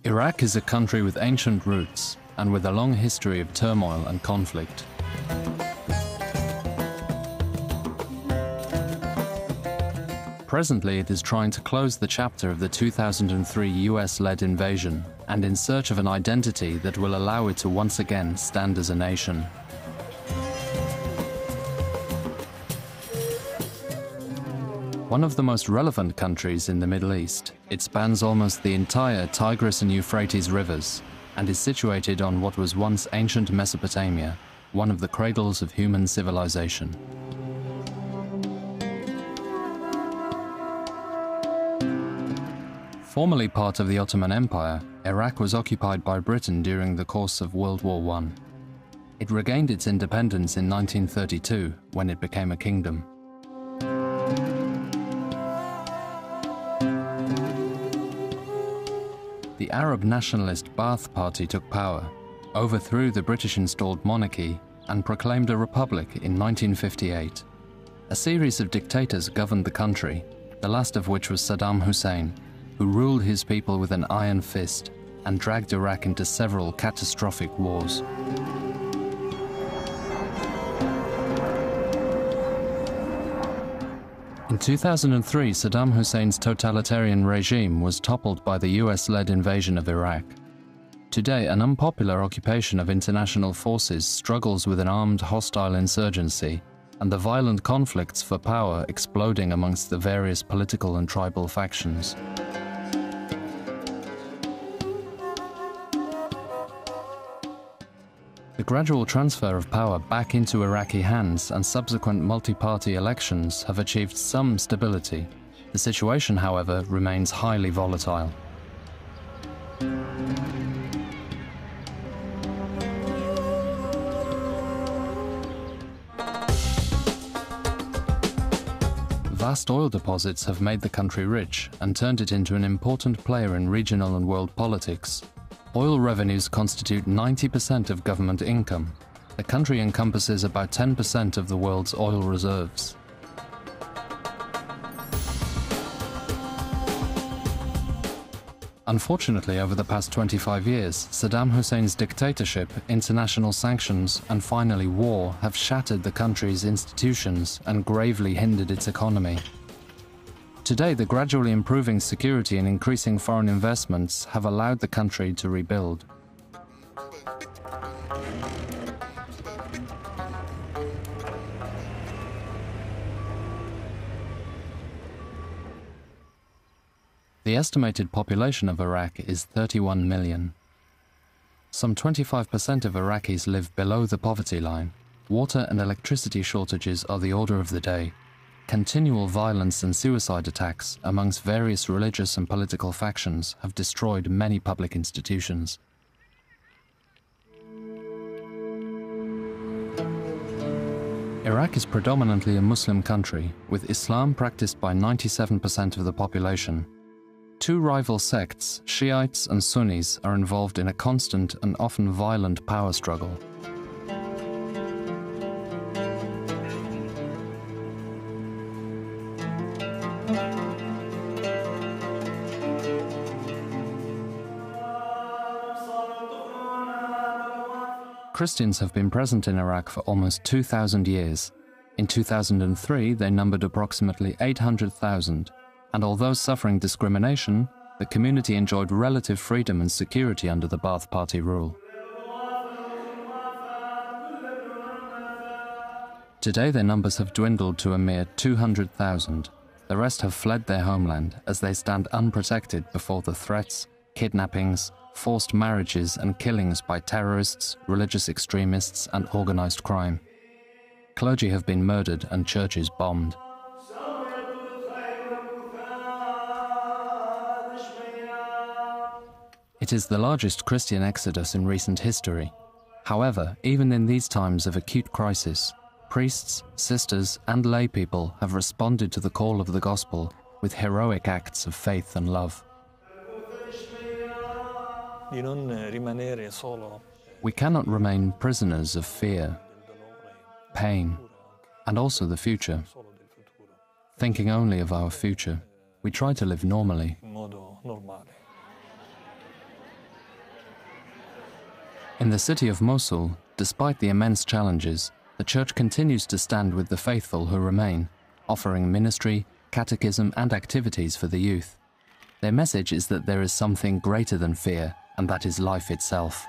Iraq is a country with ancient roots and with a long history of turmoil and conflict. Presently, it is trying to close the chapter of the 2003 US-led invasion and in search of an identity that will allow it to once again stand as a nation. One of the most relevant countries in the Middle East, it spans almost the entire Tigris and Euphrates rivers and is situated on what was once ancient Mesopotamia, one of the cradles of human civilization. Formerly part of the Ottoman Empire, Iraq was occupied by Britain during the course of World War I. It regained its independence in 1932 when it became a kingdom. The Arab nationalist Ba'ath Party took power, overthrew the British-installed monarchy, and proclaimed a republic in 1958. A series of dictators governed the country, the last of which was Saddam Hussein, who ruled his people with an iron fist and dragged Iraq into several catastrophic wars. In 2003, Saddam Hussein's totalitarian regime was toppled by the US-led invasion of Iraq. Today, an unpopular occupation of international forces struggles with an armed hostile insurgency and the violent conflicts for power exploding amongst the various political and tribal factions. The gradual transfer of power back into Iraqi hands and subsequent multi-party elections have achieved some stability. The situation, however, remains highly volatile. Vast oil deposits have made the country rich and turned it into an important player in regional and world politics. Oil revenues constitute 90% of government income. The country encompasses about 10% of the world's oil reserves. Unfortunately, over the past 25 years, Saddam Hussein's dictatorship, international sanctions, and finally war have shattered the country's institutions and gravely hindered its economy. Today, the gradually improving security and increasing foreign investments have allowed the country to rebuild. The estimated population of Iraq is 31 million. Some 25% of Iraqis live below the poverty line. Water and electricity shortages are the order of the day. Continual violence and suicide attacks amongst various religious and political factions have destroyed many public institutions. Iraq is predominantly a Muslim country, with Islam practiced by 97% of the population. Two rival sects, Shi'ites and Sunnis, are involved in a constant and often violent power struggle. Christians have been present in Iraq for almost 2,000 years. In 2003, they numbered approximately 800,000, and although suffering discrimination, the community enjoyed relative freedom and security under the Ba'ath Party rule. Today, their numbers have dwindled to a mere 200,000. The rest have fled their homeland as they stand unprotected before the threats, kidnappings, forced marriages and killings by terrorists, religious extremists and organized crime. Clergy have been murdered and churches bombed. It is the largest Christian exodus in recent history. However, even in these times of acute crisis, priests, sisters and lay people have responded to the call of the gospel with heroic acts of faith and love. We cannot remain prisoners of fear, pain, and also the future. Thinking only of our future, we try to live normally. In the city of Mosul, despite the immense challenges, the church continues to stand with the faithful who remain, offering ministry, catechism and activities for the youth. Their message is that there is something greater than fear, and that is life itself.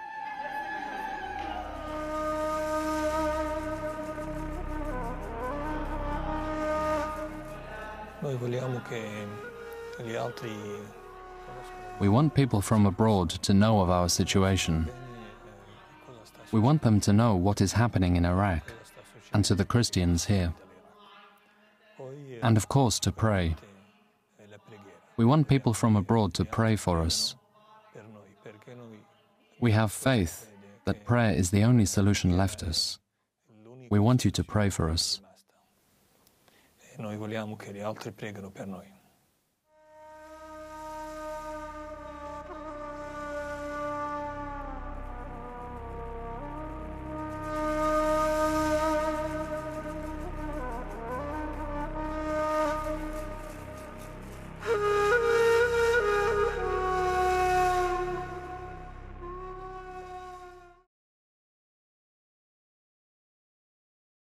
We want people from abroad to know of our situation. We want them to know what is happening in Iraq, and to the Christians here. And of course to pray. We want people from abroad to pray for us. We have faith that prayer is the only solution left us. We want you to pray for us. Noi vogliamo che gli altri preghino per noi.